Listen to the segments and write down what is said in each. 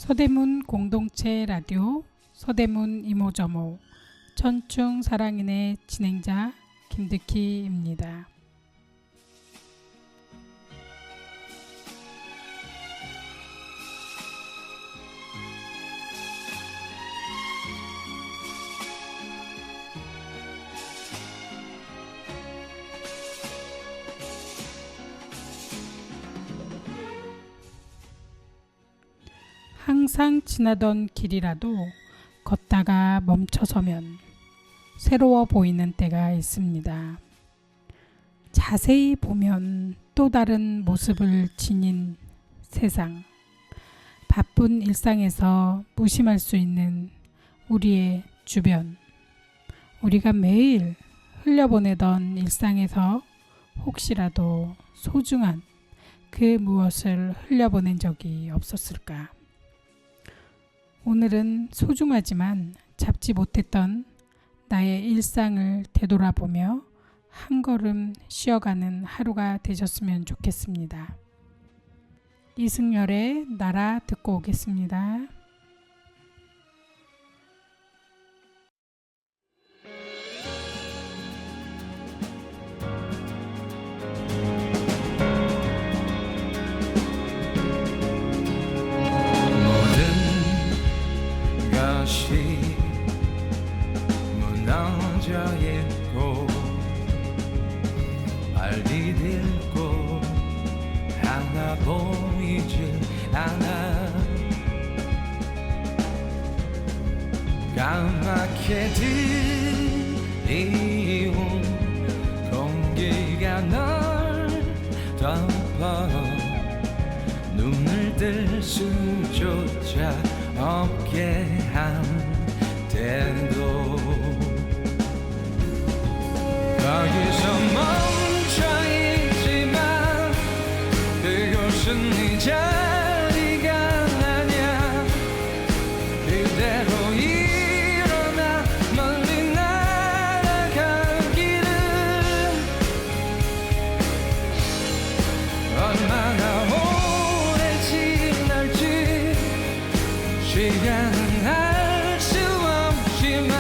서대문 공동체 라디오 서대문 이모저모 천충 사랑인의 진행자 김득희입니다. 항상 지나던 길이라도 걷다가 멈춰서면 새로워 보이는 때가 있습니다. 자세히 보면 또 다른 모습을 지닌 세상, 바쁜 일상에서 무심할 수 있는 우리의 주변, 우리가 매일 흘려보내던 일상에서 혹시라도 소중한 그 무엇을 흘려보낸 적이 없었을까? 오늘은 소중하지만 잡지 못했던 나의 일상을 되돌아보며 한 걸음 쉬어가는 하루가 되셨으면 좋겠습니다. 이승열의 나라 듣고 오겠습니다. 무너져 있고 빨리 늙고 하나 보이질 않아. 까맣게 들이운 공기가 널 덮어 눈을 뜰 수조차 없게 한 때도 거기서 멈춰있지만 그곳은 네 자리가 아냐. 그대로 일어나 멀리 날아가기를. 얼마나 오래 지날지 시간은 알 수 없지만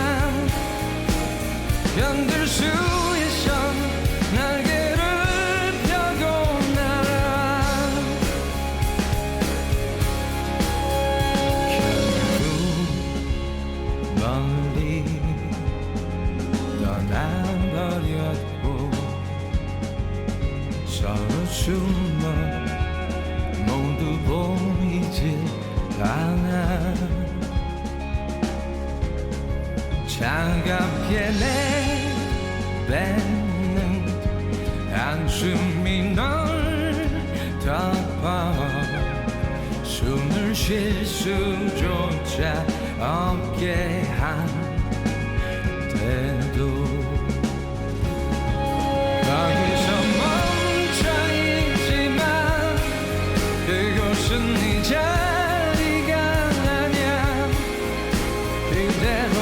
견딜 수 있어. 날개를 펴고 날아. 결국 멀리 떠나버렸고 서로 숨어 모두 보이질 않아. 차갑게 내뱉는 한숨이 널 덮어 숨을 쉴 수조차 없게 한 때도 거기서 멈춰있지만 그곳은 네 자리가 아냐. 그대로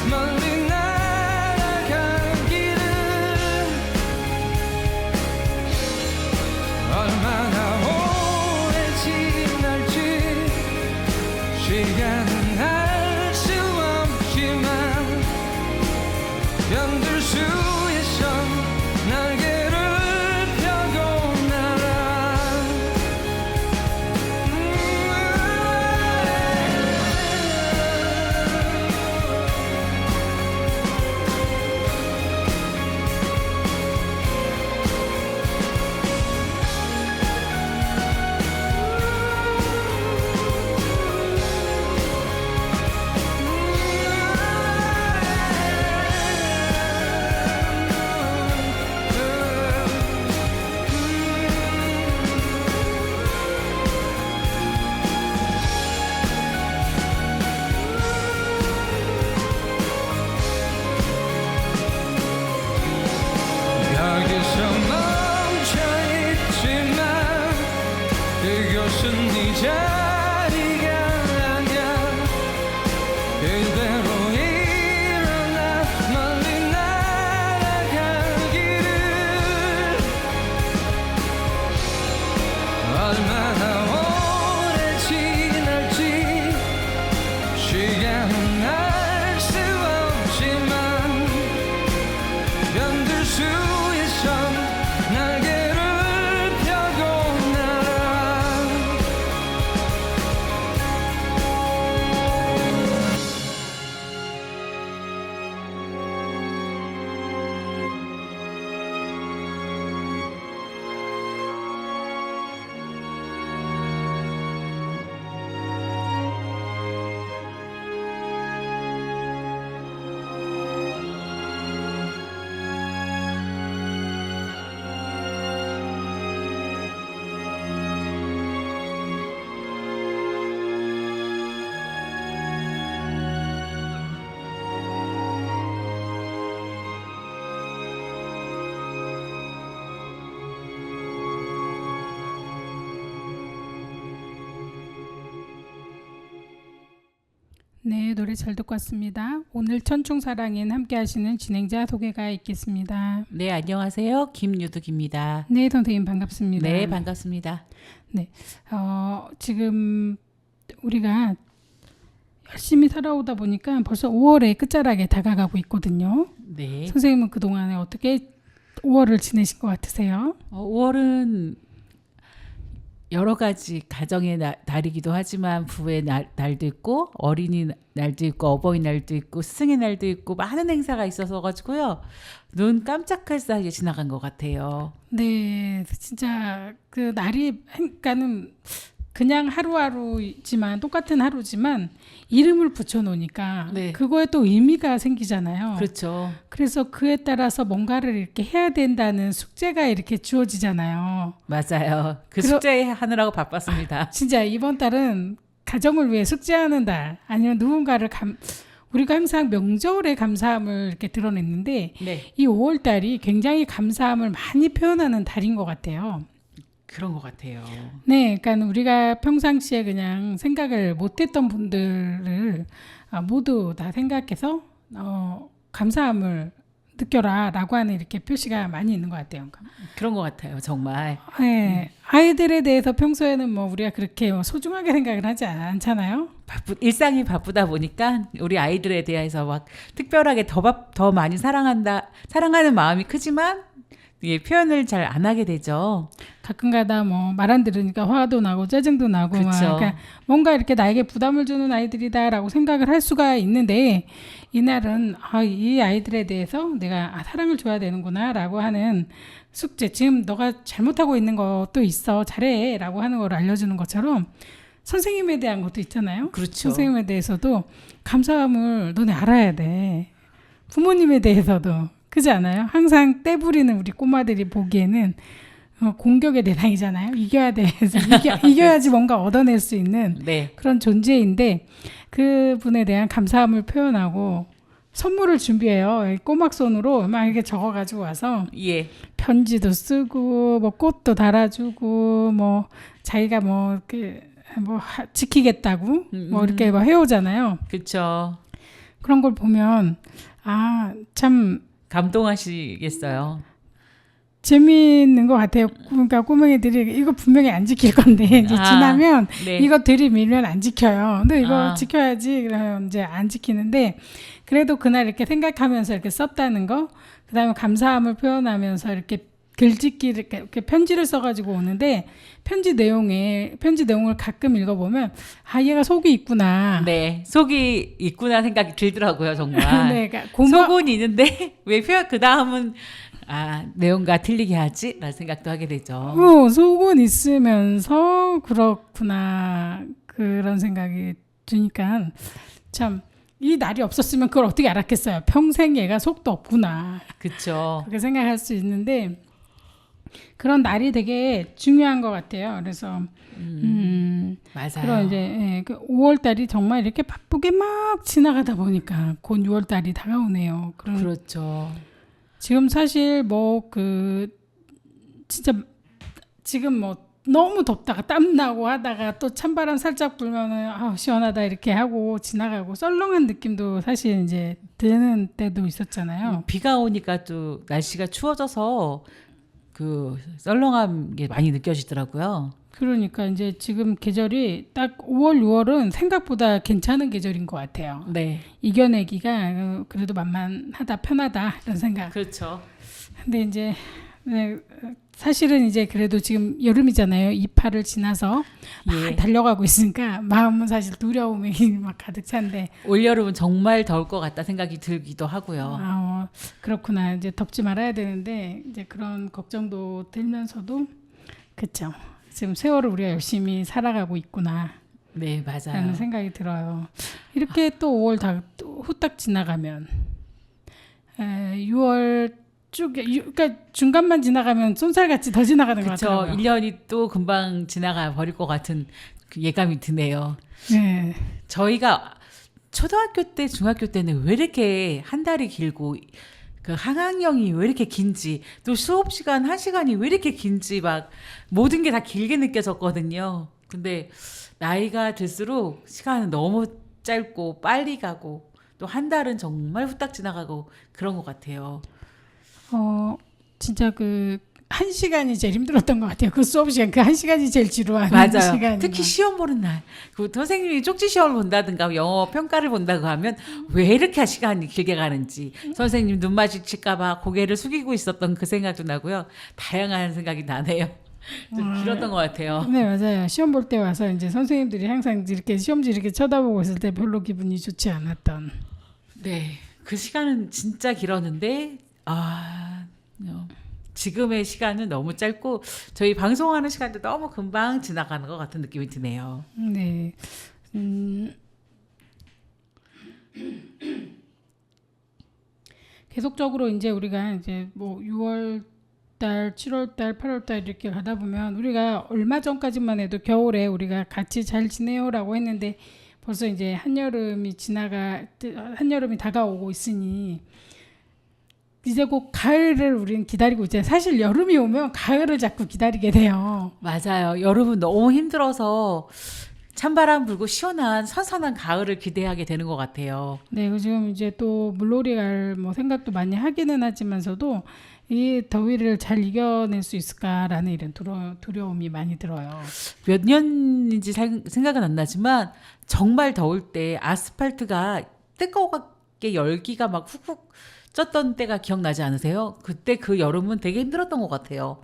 멀리 날아가기를. 얼마나 오래 지날지 시간은 알 수 없지만 견딜 수 있어. 날개를 펴고 날아. 여기서 멈춰있지만 그곳은 네 자리가 아냐. 그대로 일어나 멀리 날아가기를. 얼마나 오래 네, 노래 잘 듣고 왔습니다. 오늘 천충사랑인 함께 하시는 진행자 소개가 있겠습니다. 네, 안녕하세요. 김유득입니다. 네, 선생님 반갑습니다. 네, 반갑습니다. 지금 우리가 열심히 살아오다 보니까 벌써 5월의 끝자락에 다가가고 있거든요. 네. 선생님은 그동안에 어떻게 5월을 지내신 것 같으세요? 5월은 여러 가지 가정의 달이기도 하지만 부의 날도 있고 어린이날도 있고 어버이날도 있고 스승의 날도 있고 많은 행사가 있어서 가지고요. 눈 깜짝할 사이에 지나간 것 같아요. 네, 진짜 그 날이 그러니까는 그냥 하루하루지만 똑같은 하루지만 이름을 붙여놓으니까 네. 그거에 또 의미가 생기잖아요. 그렇죠. 그래서 그에 따라서 뭔가를 이렇게 해야 된다는 숙제가 이렇게 주어지잖아요. 맞아요. 그 그러- 숙제 하느라고 바빴습니다. 진짜 이번 달은 가정을 위해 숙제하는 달 아니면 누군가를 우리가 항상 명절에 감사함을 이렇게 드러냈는데 네, 이 5월 달이 굉장히 감사함을 많이 표현하는 달인 것 같아요. 그런 것 같아요. 네, 그러니까 우리가 평상시에 그냥 생각을 못했던 분들을 모두 다 생각해서 감사함을 느껴라라고 하는 이렇게 표시가 많이 있는 것 같아요. 그런 것 같아요. 정말. 네, 아이들에 대해서 평소에는 뭐 우리가 그렇게 소중하게 생각을 하지 않잖아요. 일상이 바쁘다 보니까 우리 아이들에 대해서 막 특별하게 더 많이 사랑하는 마음이 크지만 예, 표현을 잘 안 하게 되죠. 가끔가다 뭐 말 안 들으니까 화도 나고 짜증도 나고 막 그쵸. 그러니까 뭔가 이렇게 나에게 부담을 주는 아이들이다라고 생각을 할 수가 있는데 이날은 이 아이들에 대해서 내가 사랑을 줘야 되는구나라고 하는 숙제. 지금 너가 잘못하고 있는 것도 있어. 잘해라고 하는 걸 알려주는 것처럼 선생님에 대한 것도 있잖아요. 그렇죠. 선생님에 대해서도 감사함을 너네 알아야 돼. 부모님에 대해서도 그렇지 않아요? 항상 떼부리는 우리 꼬마들이 보기에는 공격의 대상이잖아요. 이겨야 돼서 이겨야지 뭔가 얻어낼 수 있는 네. 그런 존재인데 그분에 대한 감사함을 표현하고 선물을 준비해요. 꼬막 손으로 막 이렇게 적어가지고 와서 예. 편지도 쓰고 뭐 꽃도 달아주고 뭐 자기가 뭐 이렇게 뭐 지키겠다고 뭐 이렇게 뭐 해오잖아요. 그렇죠. 그런 걸 보면 참 감동하시겠어요. 재미있는 것 같아요. 그러니까 꼬맹이들이 이거 분명히 안 지킬 건데 이제 지나면 네. 이거 들이밀면 안 지켜요. 근데 이거 아. 지켜야지 그러면 이제 안 지키는데 그래도 그날 이렇게 생각하면서 이렇게 썼다는 거, 그다음에 감사함을 표현하면서 이렇게 글짓기를 이렇게 편지를 써가지고 오는데 편지 내용을 가끔 읽어보면 얘가 속이 있구나. 네, 속이 있구나 생각이 들더라고요, 정말. 네, 그러니까 속은 있는데 왜 그 다음은 내용과 틀리게 하지? 라는 생각도 하게 되죠. 속은 있으면서 그렇구나 그런 생각이 드니까 참 이 날이 없었으면 그걸 어떻게 알았겠어요. 평생 얘가 속도 없구나 그렇죠. 그렇게 생각할 수 있는데 그런 날이 되게 중요한 것 같아요. 그래서 맞아요. 그런 이제 그 5월 달이 정말 이렇게 바쁘게 막 지나가다 보니까 곧 6월 달이 다가오네요. 그렇죠. 지금 사실 뭐 진짜 지금 뭐 너무 덥다가 땀 나고 하다가 또 찬바람 살짝 불면은 시원하다 이렇게 하고 지나가고 썰렁한 느낌도 사실 이제 드는 때도 있었잖아요. 비가 오니까 또 날씨가 추워져서 그 썰렁한 게 많이 느껴지더라고요. 그러니까 이제 지금 계절이 딱 5월, 6월은 생각보다 괜찮은 계절인 것 같아요. 네. 이겨내기가 그래도 만만하다, 편하다 이런 생각. 그렇죠. 근데 이제 사실은 이제 그래도 지금 여름이잖아요. 이파를 지나서 막 달려가고 있으니까 마음은 사실 두려움이 막 가득 찬데 올여름은 정말 더울 것 같다 생각이 들기도 하고요. 그렇구나. 이제 덥지 말아야 되는데 이제 그런 걱정도 들면서도 그렇죠. 지금 세월을 우리가 열심히 살아가고 있구나. 네, 맞아요. 라는 생각이 들어요. 이렇게 또 5월 또 후딱 지나가면 6월 그러니까 중간만 지나가면 쏜살같이 더 지나가는 것 그렇죠. 같아요. 1년이 또 금방 지나가 버릴 것 같은 그 예감이 드네요. 네. 저희가 초등학교 때, 중학교 때는 왜 이렇게 한 달이 길고 그 한학령이 왜 이렇게 긴지 또 수업 시간 1시간이 왜 이렇게 긴지 막 모든 게 다 길게 느껴졌거든요. 근데 나이가 들수록 시간은 너무 짧고 빨리 가고 또 한 달은 정말 후딱 지나가고 그런 것 같아요. 진짜 그 1시간이 제일 힘들었던 것 같아요. 그 수업 시간 그 1시간이 제일 지루한 맞아요. 시간이. 특히 시험 보는 날. 그 선생님이 쪽지 시험을 본다든가 영어 평가를 본다고 하면 왜 이렇게 시간이 길게 가는지 선생님 눈 마주칠까봐 고개를 숙이고 있었던 그 생각도 나고요. 다양한 생각이 나네요. 좀 길었던 것 같아요. 네, 맞아요. 시험 볼 때 와서 이제 선생님들이 항상 이렇게 시험지 이렇게 쳐다보고 있을 때 별로 기분이 좋지 않았던. 네, 그 시간은 진짜 길었는데 지금의 시간은 너무 짧고 저희 방송하는 시간도 너무 금방 지나가는 것 같은 느낌이 드네요. 네. 계속적으로 이제 우리가 이제 뭐 6월 달, 7월 달, 8월 달 이렇게 가다 보면 우리가 얼마 전까지만 해도 겨울에 우리가 같이 잘 지내요라고 했는데 벌써 이제 한여름이 다가오고 있으니 이제 곧 가을을 우리는 기다리고 있잖아요. 사실 여름이 오면 가을을 자꾸 기다리게 돼요. 맞아요. 여름은 너무 힘들어서 찬바람 불고 시원한 선선한 가을을 기대하게 되는 것 같아요. 네, 지금 이제 또 물놀이 갈 뭐 생각도 많이 하기는 하지만서도 이 더위를 잘 이겨낼 수 있을까라는 이런 두려움이 많이 들어요. 몇 년인지 생각은 안 나지만 정말 더울 때 아스팔트가 뜨겁게 열기가 막 훅훅 쪘던 때가 기억나지 않으세요? 그때 그 여름은 되게 힘들었던 것 같아요.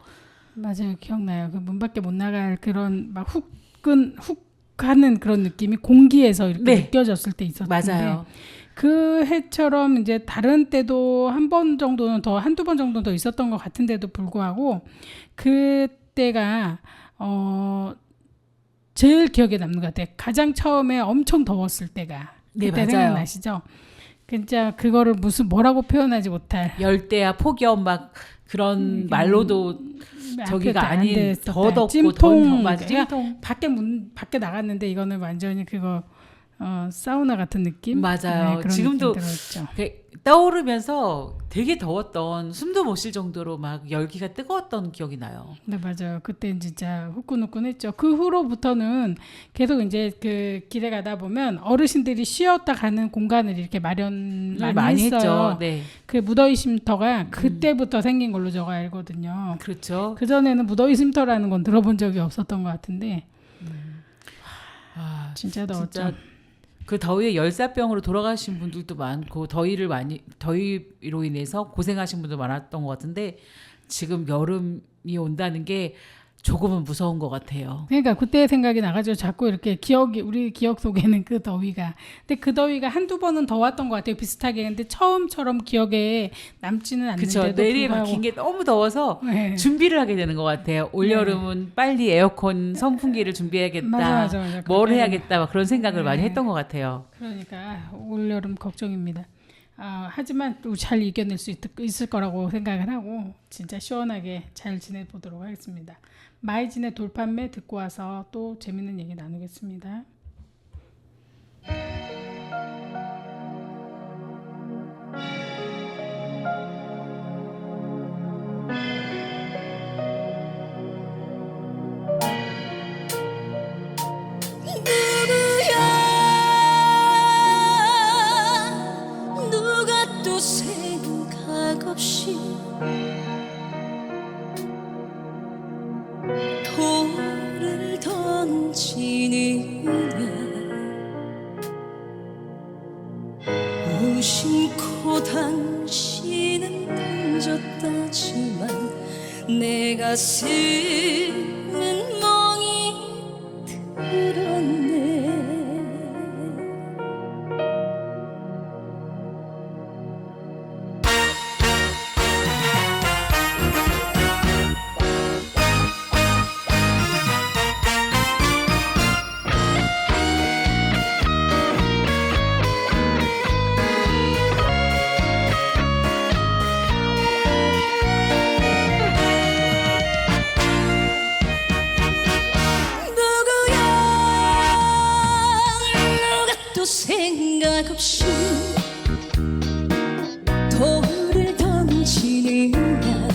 맞아요, 기억나요. 그 문 밖에 못 나갈 그런 막 훅 하는 그런 느낌이 공기에서 이렇게 네. 느껴졌을 때 있었는데 맞아요. 그 해처럼 이제 다른 때도 한두 번 정도 더 있었던 것 같은데도 불구하고 그때가 제일 기억에 남는 것 같아요. 가장 처음에 엄청 더웠을 때가. 네, 그때 맞아요. 생각나시죠? 진짜 그거를 뭐라고 표현하지 못할 열대야 폭염 막 그런 말로도 저기가 안 아닌 됐었다. 더 덥고 찜통. 맞아 찜통. 밖에 나갔는데 이거는 완전히 그거 사우나 같은 느낌. 맞아요. 그런 지금도 느낌 들었죠. 떠오르면서 되게 더웠던 숨도 못 쉴 정도로 막 열기가 뜨거웠던 기억이 나요. 네, 맞아요. 그때 진짜 후끈후끈했죠. 그 후로부터는 계속 이제 그 길에 가다 보면 어르신들이 쉬었다 가는 공간을 이렇게 마련 많이 했어요. 했죠. 네, 그 무더위 쉼터가 그때부터 생긴 걸로 제가 알거든요. 그렇죠. 그 전에는 무더위 쉼터라는 건 들어본 적이 없었던 것 같은데 아, 진짜 더웠죠. 진짜 그 더위에 열사병으로 돌아가신 분들도 많고 더위로 인해서 고생하신 분도 많았던 것 같은데 지금 여름이 온다는 게 조금은 무서운 것 같아요. 그러니까 그때 생각이 나가지고 자꾸 이렇게 우리 기억 속에는 그 더위가. 근데 그 더위가 한두 번은 더 왔던 것 같아요. 비슷하게. 근데 처음처럼 기억에 남지는 그렇죠. 않는데도 내리에 불구하고. 막힌 게 너무 더워서 네. 준비를 하게 되는 것 같아요. 올여름은 빨리 에어컨 선풍기를 준비해야겠다. 맞아. 뭘 해야겠다. 막 그런 생각을 네. 많이 했던 것 같아요. 그러니까 올여름 걱정입니다. 하지만 또 잘 이겨낼 수 있을 거라고 생각을 하고 진짜 시원하게 잘 지내보도록 하겠습니다. 마이진의 돌판매 듣고 와서 또 재밌는 얘기 나누겠습니다. 누가 또 생각 없이 돌을 던지느냐 무심코 당신은 던졌다지만 내 가슴은 멍이 들었네. 생각 없이 돌을 던지느냐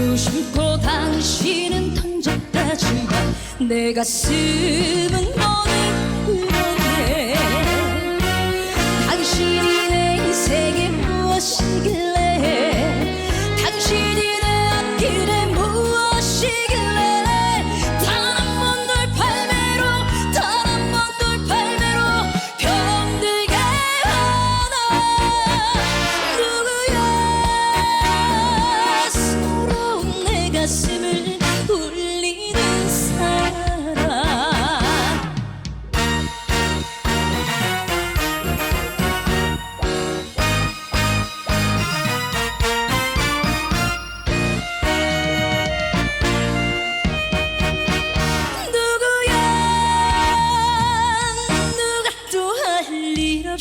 무심코 당신은 던졌다지만 내 가슴은 멍이 들었네.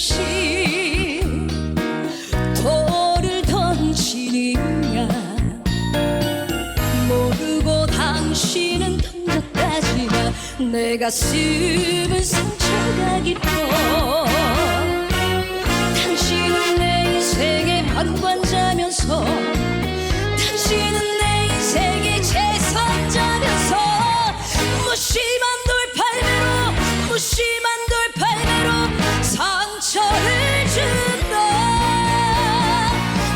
없이 돌을 던지느냐 모르고 당신은 던졌다지만 내 가슴은 상처가 깊어 당신은 내 인생의 방관자면서 당신은 내 인생의 제선자면서 무심한 돌팔매로 무심한 돌팔매로 상처를 준다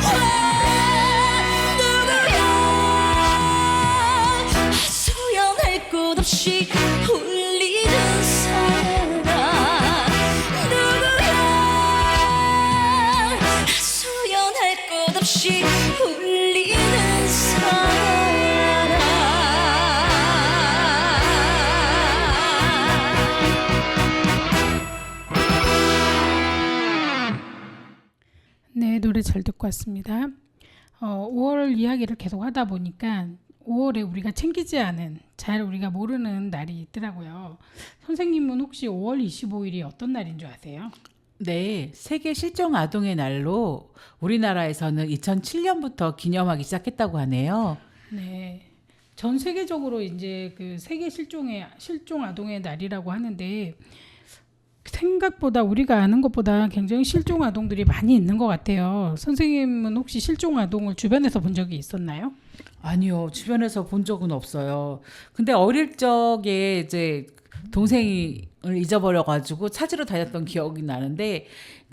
왜 누구야 소연할 곳 없이 울리는 사람 누구야 소연할 곳 없이 울리는 사람 네, 노래 잘 듣고 왔습니다. 5월 이야기를 계속 하다 보니까 5월에 우리가 챙기지 않은, 잘 우리가 모르는 날이 있더라고요. 선생님은 혹시 5월 25일이 어떤 날인 줄 아세요? 네, 세계 실종 아동의 날로 우리나라에서는 2007년부터 기념하기 시작했다고 하네요. 네. 전 세계적으로 이제 그 세계 실종 아동의 날이라고 하는데 생각보다 우리가 아는 것보다 굉장히 실종 아동들이 많이 있는 것 같아요. 선생님은 혹시 실종 아동을 주변에서 본 적이 있었나요? 아니요, 주변에서 본 적은 없어요. 근데 어릴 적에 이제 동생을 잊어버려가지고 찾으러 다녔던 기억이 나는데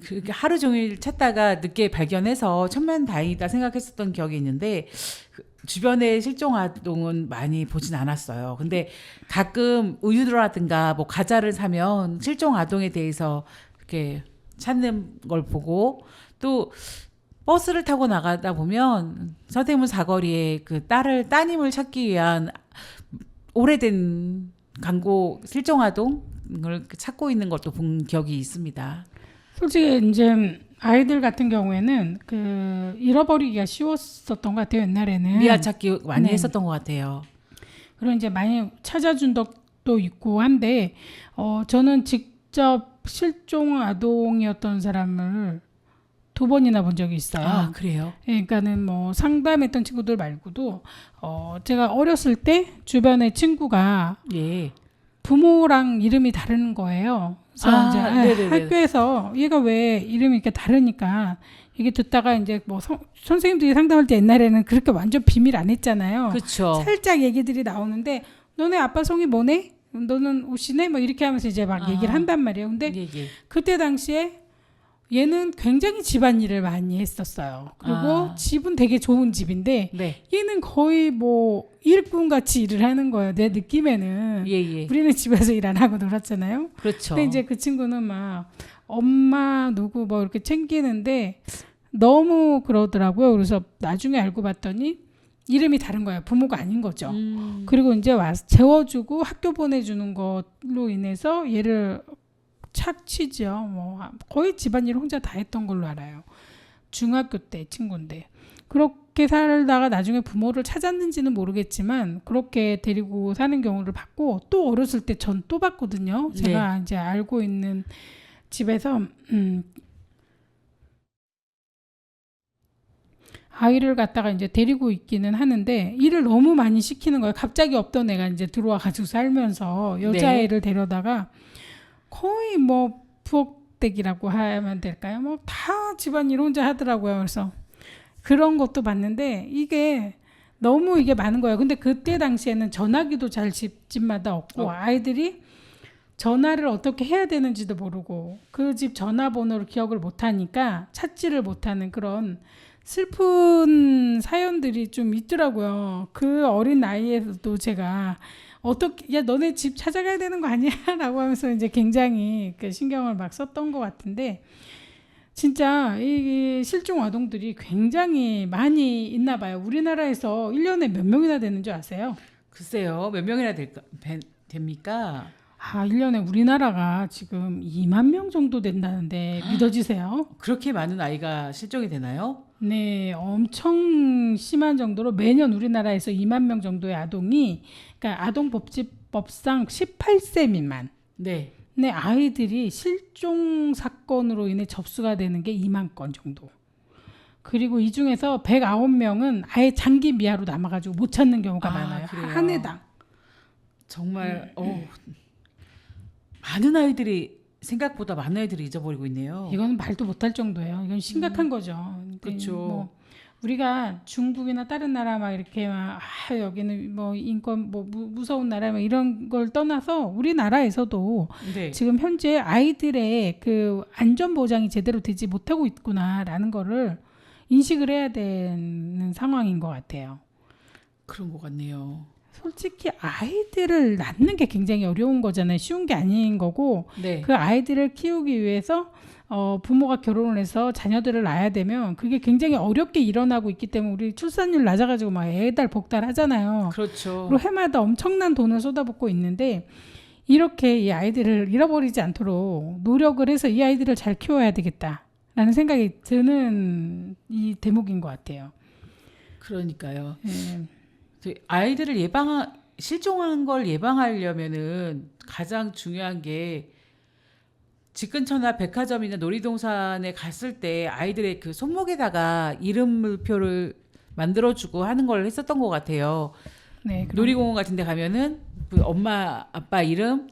그게 하루 종일 찾다가 늦게 발견해서 천만다행이다 생각했었던 기억이 있는데 주변에 실종 아동은 많이 보진 않았어요. 근데 가끔 우유라든가 뭐 과자를 사면 실종 아동에 대해서 이렇게 찾는 걸 보고 또 버스를 타고 나가다 보면 서대문 사거리에 그 따님을 찾기 위한 오래된 광고 실종 아동을 찾고 있는 것도 본 기억이 있습니다. 솔직히 이제 아이들 같은 경우에는 그 잃어버리기가 쉬웠었던 것 같아요. 옛날에는 미아 찾기 많이 네. 했었던 것 같아요. 그리고 이제 많이 찾아준 적도 있고 한데 저는 직접 실종 아동이었던 사람을 2번이나 본 적이 있어요. 아, 그래요? 그러니까는 뭐 상담했던 친구들 말고도 제가 어렸을 때 주변에 친구가 예. 부모랑 이름이 다른 거예요. 그래서 이제 네네네. 학교에서 얘가 왜 이름이 이렇게 다르니까 이게 듣다가 이제 뭐 선생님들이 상담할 때 옛날에는 그렇게 완전 비밀 안 했잖아요. 그렇죠. 살짝 얘기들이 나오는데 너네 아빠 성이 뭐네? 너는 우씨네? 뭐 이렇게 하면서 이제 막 얘기를 한단 말이에요. 근데 예, 예. 그때 당시에 얘는 굉장히 집안일을 많이 했었어요. 그리고 집은 되게 좋은 집인데 네. 얘는 거의 뭐 일꾼 같이 일을 하는 거예요. 내 느낌에는. 예, 예. 우리는 집에서 일 안 하고 놀았잖아요. 그렇죠. 근데 이제 그 친구는 막 엄마 누구 뭐 이렇게 챙기는데 너무 그러더라고요. 그래서 나중에 알고 봤더니 이름이 다른 거예요. 부모가 아닌 거죠. 그리고 이제 와서 재워주고 학교 보내주는 걸로 인해서 얘를 착취죠. 뭐 거의 집안일 혼자 다 했던 걸로 알아요. 중학교 때 친구인데 그렇게 살다가 나중에 부모를 찾았는지는 모르겠지만 그렇게 데리고 사는 경우를 봤고 또 어렸을 때 전 또 봤거든요. 제가 이제 알고 있는 집에서 아이를 갖다가 이제 데리고 있기는 하는데 일을 너무 많이 시키는 거예요. 갑자기 없던 애가 이제 들어와 가지고 살면서 여자애를 데려다가 거의 뭐 부엌대기라고 하면 될까요? 뭐 다 집안일 혼자 하더라고요. 그래서 그런 것도 봤는데 이게 너무 이게 많은 거예요. 근데 그때 당시에는 전화기도 잘 집마다 없고 아이들이 전화를 어떻게 해야 되는지도 모르고 그 집 전화번호를 기억을 못하니까 찾지를 못하는 그런 슬픈 사연들이 좀 있더라고요. 그 어린 나이에도 제가 어떻게 야 너네 집 찾아가야 되는 거 아니야? 라고 하면서 이제 굉장히 그 신경을 막 썼던 것 같은데 진짜 이 실종 아동들이 굉장히 많이 있나 봐요. 우리나라에서 1년에 몇 명이나 되는 줄 아세요? 글쎄요. 몇 명이나 됩니까? 1년에 우리나라가 지금 2만 명 정도 된다는데 믿어지세요? 그렇게 많은 아이가 실종이 되나요? 네, 엄청 심한 정도로 매년 우리나라에서 2만 명 정도의 아동이 그러니까 아동복지법상 18세 미만 네. 근데 아이들이 실종 사건으로 인해 접수가 되는 게 2만 건 정도. 그리고 이 중에서 109명은 아예 장기 미아로 남아가지고 못 찾는 경우가 많아요. 그래요? 한 해당. 정말 많은 아이들이 생각보다 많은 아이들이 잊어버리고 있네요. 이거는 말도 못할 정도예요. 이건 심각한 거죠. 근데 그렇죠. 뭐 우리가 중국이나 다른 나라 막 이렇게 막 여기는 뭐 인권 뭐 무서운 나라 막 이런 걸 떠나서 우리나라에서도 네. 지금 현재 아이들의 그 안전 보장이 제대로 되지 못하고 있구나라는 거를 인식을 해야 되는 상황인 것 같아요. 그런 것 같네요. 솔직히 아이들을 낳는 게 굉장히 어려운 거잖아요. 쉬운 게 아닌 거고 네. 그 아이들을 키우기 위해서 부모가 결혼을 해서 자녀들을 낳아야 되면 그게 굉장히 어렵게 일어나고 있기 때문에 우리 출산율 낮아가지고 막 애달 복달 하잖아요. 그렇죠. 그리고 해마다 엄청난 돈을 쏟아붓고 있는데 이렇게 이 아이들을 잃어버리지 않도록 노력을 해서 이 아이들을 잘 키워야 되겠다라는 생각이 드는 이 대목인 것 같아요. 그러니까요. 예. 아이들을 실종한 걸 예방하려면은 가장 중요한 게 집 근처나 백화점이나 놀이동산에 갔을 때 아이들의 그 손목에다가 이름표를 만들어주고 하는 걸 했었던 것 같아요. 네, 그럼- 놀이공원 같은 데 가면은 그 엄마 아빠 이름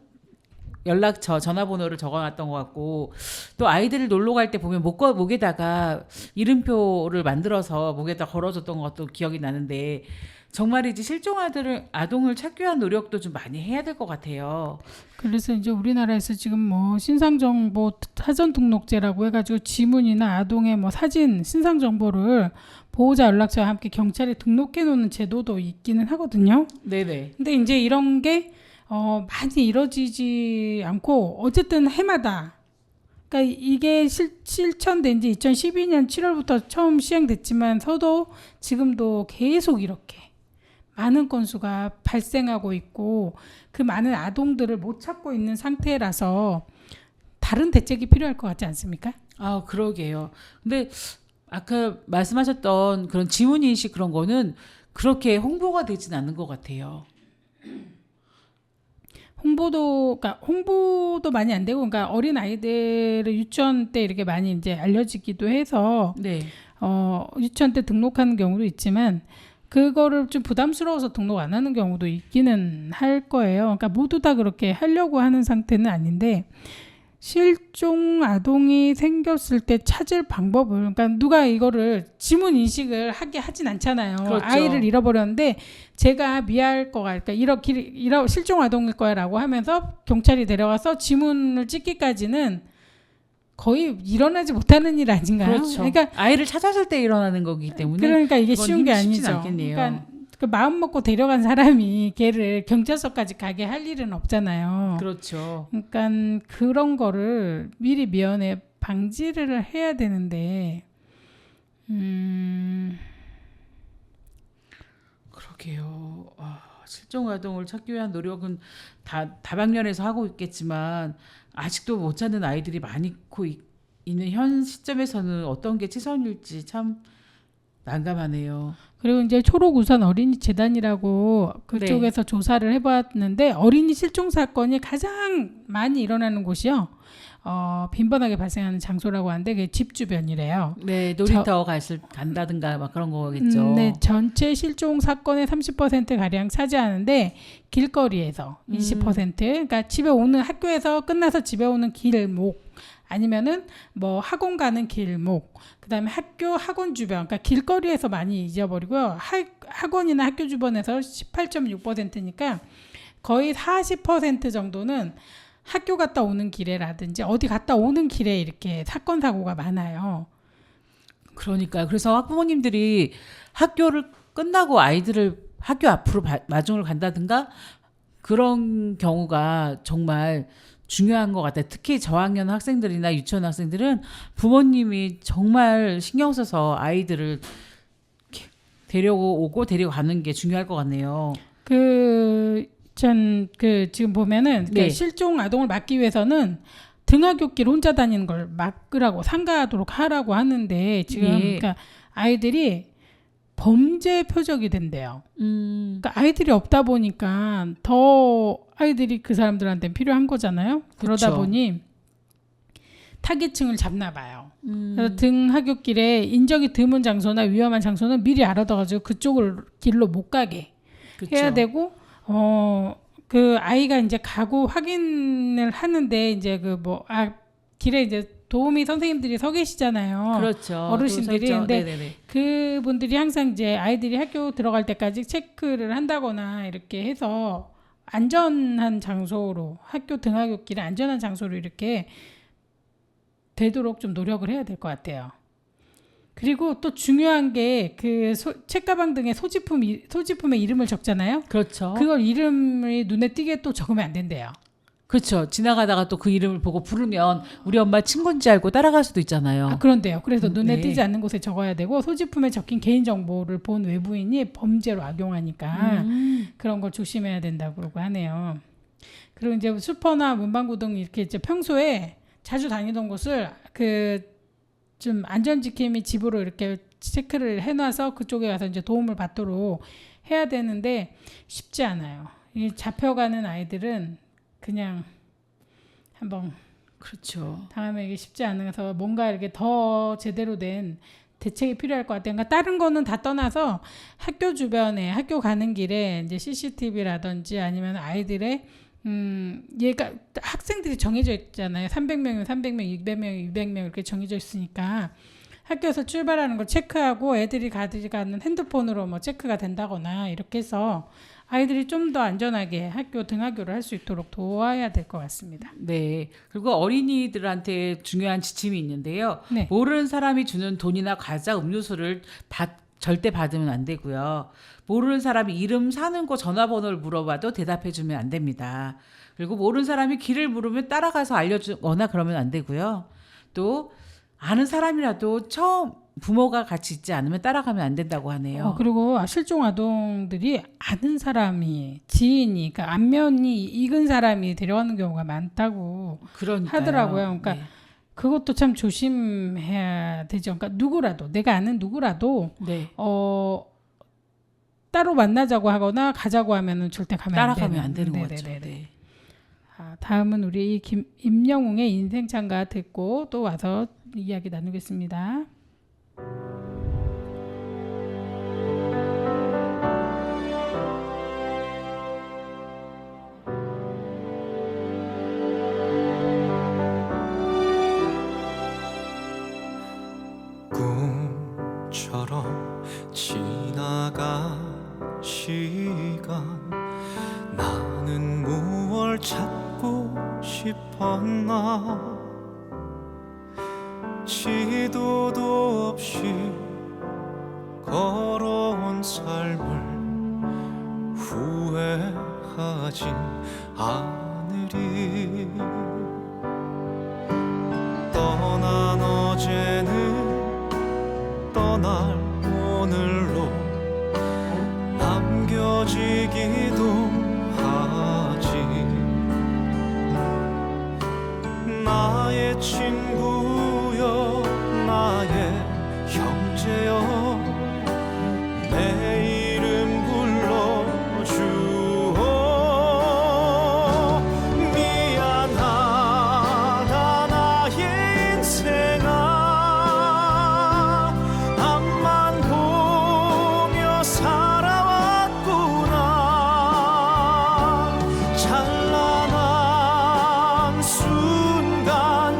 연락처 전화번호를 적어놨던 것 같고 또 아이들을 놀러 갈 때 보면 목에다가 이름표를 만들어서 목에다 걸어줬던 것도 기억이 나는데 정말이지 아동을 찾기 위한 노력도 좀 많이 해야 될 것 같아요. 그래서 이제 우리나라에서 지금 뭐 신상정보 사전 등록제라고 해가지고 지문이나 아동의 뭐 사진 신상 정보를 보호자 연락처와 함께 경찰에 등록해 놓는 제도도 있기는 하거든요. 네네. 근데 이제 이런 게 많이 이루어지지 않고 어쨌든 해마다 그러니까 이게 실천된 지 2012년 7월부터 처음 시행됐지만서도 지금도 계속 이렇게 많은 건수가 발생하고 있고 그 많은 아동들을 못 찾고 있는 상태라서 다른 대책이 필요할 것 같지 않습니까? 아, 그러게요. 근데 아까 말씀하셨던 그런 지문 인식 그런 거는 그렇게 홍보가 되진 않는 것 같아요. 그러니까 홍보도 많이 안 되고, 그러니까 어린 아이들을 유치원 때 이렇게 많이 이제 알려지기도 해서 네. 유치원 때 등록하는 경우도 있지만 그거를 좀 부담스러워서 등록 안 하는 경우도 있기는 할 거예요. 그러니까 모두 다 그렇게 하려고 하는 상태는 아닌데 실종 아동이 생겼을 때 찾을 방법을 그러니까 누가 이거를 지문 인식을 하진 않잖아요. 그렇죠. 아이를 잃어버렸는데 제가 미아일 거가 그러니까 실종 아동일 거야라고 하면서 경찰이 데려가서 지문을 찍기까지는 거의 일어나지 못하는 일 아닌가요? 그렇죠. 그러니까 아이를 찾았을 때 일어나는 거기 때문에 그러니까 이게 그건 쉬운 게 쉽진 아니죠. 않겠네요. 그러니까 그 마음 먹고 데려간 사람이 걔를 경찰서까지 가게 할 일은 없잖아요. 그렇죠. 그러니까 그런 거를 미리 미연에 방지를 해야 되는데 그러게요. 실종 아동을 찾기 위한 노력은 다방면에서 하고 있겠지만 아직도 못 찾는 아이들이 많고 있는 현 시점에서는 어떤 게 최선일지 참 난감하네요. 그리고 이제 초록우산 어린이 재단이라고 그쪽에서 조사를 해봤는데 어린이 실종 사건이 가장 많이 일어나는 곳이요. 빈번하게 발생하는 장소라고 하는데 그게 집 주변이래요. 네, 놀이터 간다든가 막 그런 거겠죠. 네, 전체 실종 사건의 30% 가량 차지하는데 길거리에서 20%, 그러니까 집에 오는 학교에서 끝나서 집에 오는 길목 아니면은 뭐 학원 가는 길목, 그다음에 학원 주변, 그러니까 길거리에서 많이 잊어버리고요. 학원이나 학교 주변에서 18.6%니까 거의 40% 정도는 학교 갔다 오는 길에라든지 어디 갔다 오는 길에 이렇게 사건 사고가 많아요. 그러니까 그래서 학부모님들이 학교를 끝나고 아이들을 학교 앞으로 마중을 간다든가 그런 경우가 정말 중요한 것 같아요. 특히 저학년 학생들이나 유치원 학생들은 부모님이 정말 신경 써서 아이들을 데려오고 가는 게 중요할 것 같네요. 지금 보면은 네. 실종 아동을 막기 위해서는 등하굣길 혼자 다니는 걸 막으라고 삼가하도록 하라고 하는데 지금 네. 그러니까 아이들이 범죄 표적이 된대요. 그러니까 아이들이 없다 보니까 더 아이들이 그 사람들한테 필요한 거잖아요. 그러다 그쵸. 보니 타겟층을 잡나 봐요. 그래서 등하굣길에 인적이 드문 장소나 위험한 장소는 미리 알아둬가지고 그쪽을 길로 못 가게 그쵸. 해야 되고, 그 아이가 이제 가고 확인을 하는데 이제 길에 이제 도우미 선생님들이 서 계시잖아요. 그렇죠. 어르신들이. 또 근데 네네네. 그분들이 항상 이제 아이들이 학교 들어갈 때까지 체크를 한다거나 이렇게 해서 안전한 장소로, 학교 등하굣길에 안전한 장소로 이렇게 되도록 좀 노력을 해야 될 것 같아요. 그리고 또 중요한 게 그 책가방 등의 소지품의 이름을 적잖아요. 그렇죠. 그걸 이름이 눈에 띄게 또 적으면 안 된대요. 그렇죠. 지나가다가 또 그 이름을 보고 부르면 우리 엄마 친구인지 알고 따라갈 수도 있잖아요. 그런데요. 그래서 눈에 네. 띄지 않는 곳에 적어야 되고, 소지품에 적힌 개인정보를 본 외부인이 범죄로 악용하니까 그런 걸 조심해야 된다고 하네요. 그리고 이제 슈퍼나 문방구 등 이렇게 이제 평소에 자주 다니던 곳을 좀 안전지킴이 집으로 이렇게 체크를 해놔서 그쪽에 가서 이제 도움을 받도록 해야 되는데 쉽지 않아요. 이 잡혀가는 아이들은 그냥 한번 그렇죠. 당하면 이게 쉽지 않아서 뭔가 이렇게 더 제대로 된 대책이 필요할 것 같아요. 그러니까 다른 거는 다 떠나서 학교 주변에, 학교 가는 길에 이제 CCTV라든지 아니면 아이들의 얘가 학생들이 정해져 있잖아요. 300명이면 300명, 200명, 200명 이렇게 정해져 있으니까 학교에서 출발하는 걸 체크하고 애들이 가져가는 핸드폰으로 뭐 체크가 된다거나 이렇게 해서 아이들이 좀 더 안전하게 학교 등하교를 할 수 있도록 도와야 될 것 같습니다. 네. 그리고 어린이들한테 중요한 지침이 있는데요. 네. 모르는 사람이 주는 돈이나 과자, 음료수를 절대 받으면 안 되고요. 모르는 사람이 이름, 사는 곳, 전화번호를 물어봐도 대답해주면 안 됩니다. 그리고 모르는 사람이 길을 물으면 따라가서 알려주거나 그러면 안 되고요. 또 아는 사람이라도 처음 부모가 같이 있지 않으면 따라가면 안 된다고 하네요. 그리고 실종 아동들이 아는 사람이, 지인이, 그러니까 안면이 익은 사람이 데려가는 경우가 많다고 그러니까요. 하더라고요. 그러니까 네. 그것도 참 조심해야 되죠. 그러니까 누구라도, 내가 아는 누구라도 네. 따로 만나자고 하거나 가자고 하면은 절대 따라가면 안 되는 거죠. 네네네. 네. 다음은 우리 임영웅의 인생창가 듣고 또 와서 이야기 나누겠습니다. 꿈처럼 지나간 시간, 나는 무얼 찾고 싶었나. 지도도 없이 걸어온 삶을 후회하진 않으리. 떠난 어제는 떠날 오늘로 남겨지기도 하지. 나의 친구여, 나의 형제여, 내 이름 불러주오. 미안하다 나의 인생아, 앞만 보며 살아왔구나. 찬란한 순간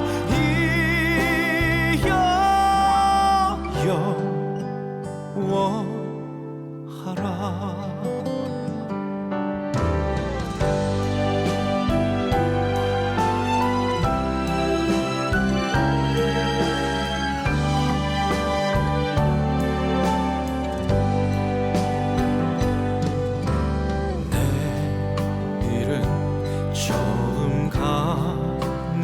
이어여워하라. 내일은 처음 가는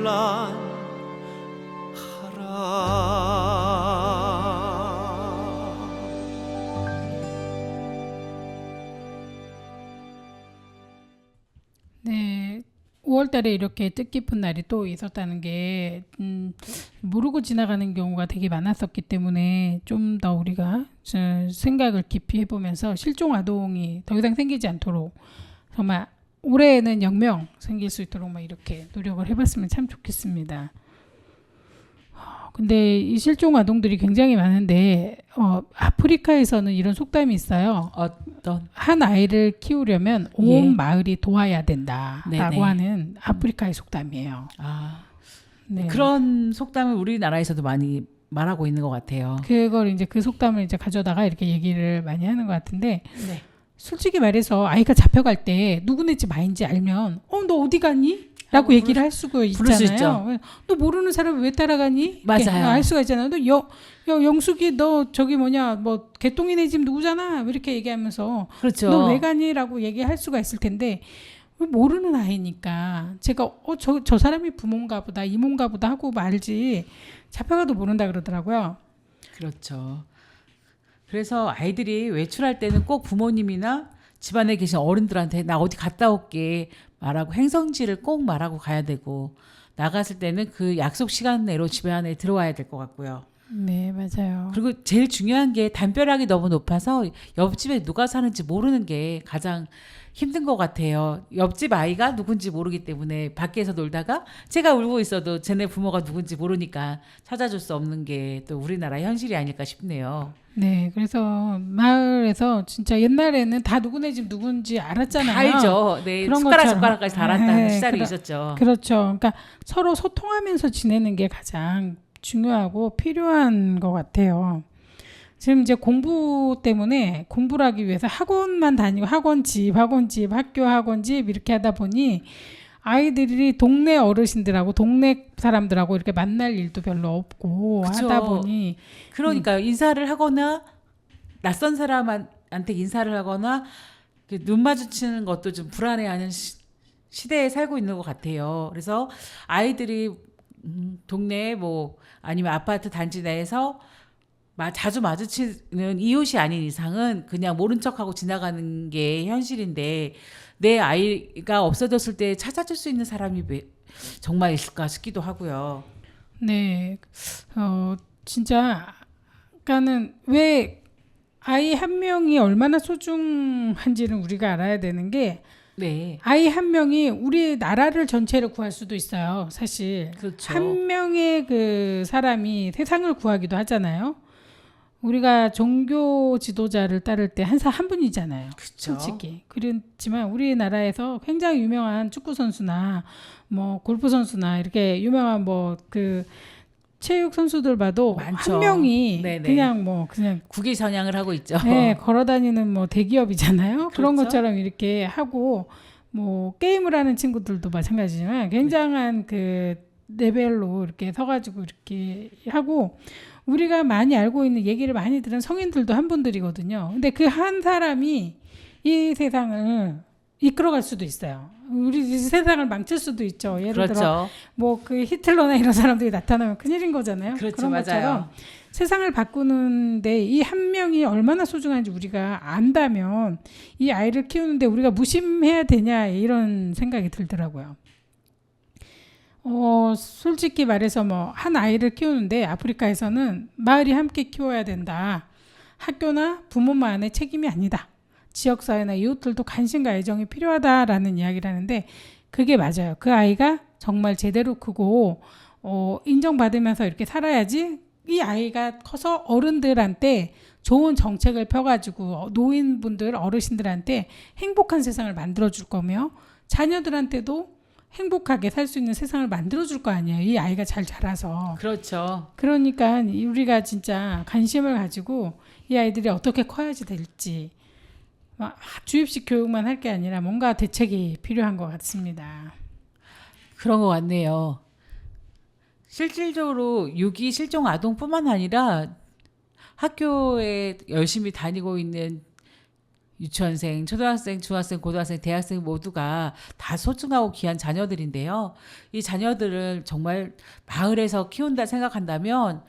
네, 5월 달에 이렇게 뜻깊은 날이 또 있었다는 게 모르고 지나가는 경우가 되게 많았었기 때문에 좀 더 우리가 생각을 깊이 해보면서 실종 아동이 더 이상 생기지 않도록 정말 올해에는 0명 생길 수 있도록 막 이렇게 노력을 해봤으면 참 좋겠습니다. 근데 이 실종 아동들이 굉장히 많은데 아프리카에서는 이런 속담이 있어요. 어떤 한 아이를 키우려면 온 예. 마을이 도와야 된다라고 네네. 하는 아프리카의 속담이에요. 네. 그런 속담을 우리나라에서도 많이 말하고 있는 것 같아요. 그걸 이제 그 속담을 이제 가져다가 이렇게 얘기를 많이 하는 것 같은데 네. 솔직히 말해서 아이가 잡혀갈 때 누구네 집 아이인지 알면 너 어디 갔니? 라고 얘기를 할 수가 부를 수 있잖아요. 너 모르는 사람 왜 따라가니? 이렇게 맞아요. 알 수가 있잖아요. 너 영숙이 너 저기 뭐냐 뭐 개똥이네 집 누구잖아. 이렇게 얘기하면서 그렇죠. 너 왜 가니? 라고 얘기할 수가 있을 텐데 모르는 아이니까 제가 저 사람이 부모인가 보다 이모인가 보다 하고 말지 잡혀가도 모른다 그러더라고요. 그렇죠. 그래서 아이들이 외출할 때는 꼭 부모님이나 집안에 계신 어른들한테 나 어디 갔다 올게 말하고 행성지를 꼭 말하고 가야 되고 나갔을 때는 그 약속 시간 내로 집에 안에 들어와야 될 것 같고요. 네, 맞아요. 그리고 제일 중요한 게 담벼락이 너무 높아서 옆집에 누가 사는지 모르는 게 가장 힘든 것 같아요. 옆집 아이가 누군지 모르기 때문에 밖에서 놀다가 제가 울고 있어도 쟤네 부모가 누군지 모르니까 찾아줄 수 없는 게 또 우리나라 현실이 아닐까 싶네요. 네, 그래서 마을에서 진짜 옛날에는 다 누구네 집 누군지 알았잖아요. 다 알죠. 네, 그런 숟가락 것처럼. 숟가락까지 다 알았다는 네, 시절이 있었죠. 그렇죠. 그러니까 서로 소통하면서 지내는 게 가장 중요하고 필요한 것 같아요. 지금 이제 공부 때문에 공부를 하기 위해서 학원만 다니고 학원집, 학원집 이렇게 하다 보니 아이들이 동네 어르신들하고 동네 사람들하고 이렇게 만날 일도 별로 없고 그쵸. 하다 보니 그러니까 인사를 하거나 낯선 사람한테 인사를 하거나 눈 마주치는 것도 좀 불안해하는 시대에 살고 있는 것 같아요. 그래서 아이들이 동네 뭐 아니면 아파트 단지 내에서 자주 마주치는 이웃이 아닌 이상은 그냥 모른 척하고 지나가는 게 현실인데 내 아이가 없어졌을 때 찾아줄 수 있는 사람이 정말 있을까 싶기도 하고요. 네, 진짜 그러니까는 왜 아이 한 명이 얼마나 소중한지는 우리가 알아야 되는 게 네, 아이 한 명이 우리 나라를 전체를 구할 수도 있어요. 사실 그렇죠. 한 명의 그 사람이 세상을 구하기도 하잖아요. 우리가 종교 지도자를 따를 때 한 분이잖아요. 그쵸. 솔직히. 그렇지만 우리나라에서 굉장히 유명한 축구 선수나 뭐 골프 선수나 이렇게 유명한 뭐 그 체육 선수들 봐도 많죠. 한 명이 네네. 그냥 국위선양을 하고 있죠. 네, 걸어다니는 뭐 대기업이잖아요. 그런 그렇죠. 것처럼 이렇게 하고 뭐 게임을 하는 친구들도 마찬가지지만 굉장한 그 레벨로 이렇게 서가지고 이렇게 하고 우리가 많이 알고 있는 얘기를 많이 들은 성인들도 한 분들이거든요. 근데 그 한 사람이 이 세상을 이끌어갈 수도 있어요. 우리 세상을 망칠 수도 있죠. 예를 들어 그렇죠. 뭐 그 히틀러나 이런 사람들이 나타나면 큰일인 거잖아요. 그렇죠. 그런 맞아요. 것처럼 세상을 바꾸는데 이 한 명이 얼마나 소중한지 우리가 안다면 이 아이를 키우는데 우리가 무심해야 되냐 이런 생각이 들더라고요. 솔직히 말해서 뭐 한 아이를 키우는데 아프리카에서는 마을이 함께 키워야 된다. 학교나 부모만의 책임이 아니다. 지역사회나 이웃들도 관심과 애정이 필요하다라는 이야기를 하는데 그게 맞아요. 그 아이가 정말 제대로 크고 인정받으면서 이렇게 살아야지 이 아이가 커서 어른들한테 좋은 정책을 펴가지고 노인분들 어르신들한테 행복한 세상을 만들어줄 거며 자녀들한테도 행복하게 살 수 있는 세상을 만들어줄 거 아니에요. 이 아이가 잘 자라서. 그렇죠. 그러니까 우리가 진짜 관심을 가지고 이 아이들이 어떻게 커야지 될지 막 주입식 교육만 할 게 아니라 뭔가 대책이 필요한 것 같습니다. 그런 것 같네요. 실질적으로 유기 실종 아동뿐만 아니라 학교에 열심히 다니고 있는 유치원생, 초등학생, 중학생, 고등학생, 대학생 모두가 다 소중하고 귀한 자녀들인데요. 이 자녀들을 정말 마을에서 키운다 생각한다면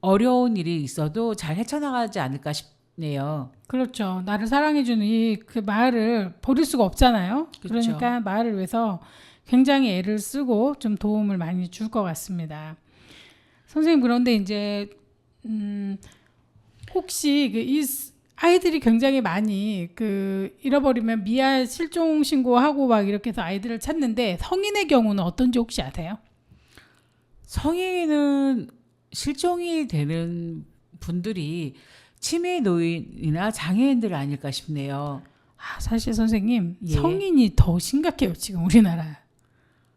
어려운 일이 있어도 잘 헤쳐나가지 않을까 싶네요. 그렇죠. 나를 사랑해주는 이 그 마을을 버릴 수가 없잖아요. 그렇죠. 그러니까 마을을 위해서 굉장히 애를 쓰고 좀 도움을 많이 줄 것 같습니다. 선생님, 그런데 이제 혹시 이 아이들이 굉장히 많이 잃어버리면 미아 실종 신고하고 막 이렇게 해서 아이들을 찾는데 성인의 경우는 어떤지 혹시 아세요? 성인은 실종이 되는 분들이 치매 노인이나 장애인들 아닐까 싶네요. 사실 선생님, 예. 성인이 더 심각해요 지금 우리나라.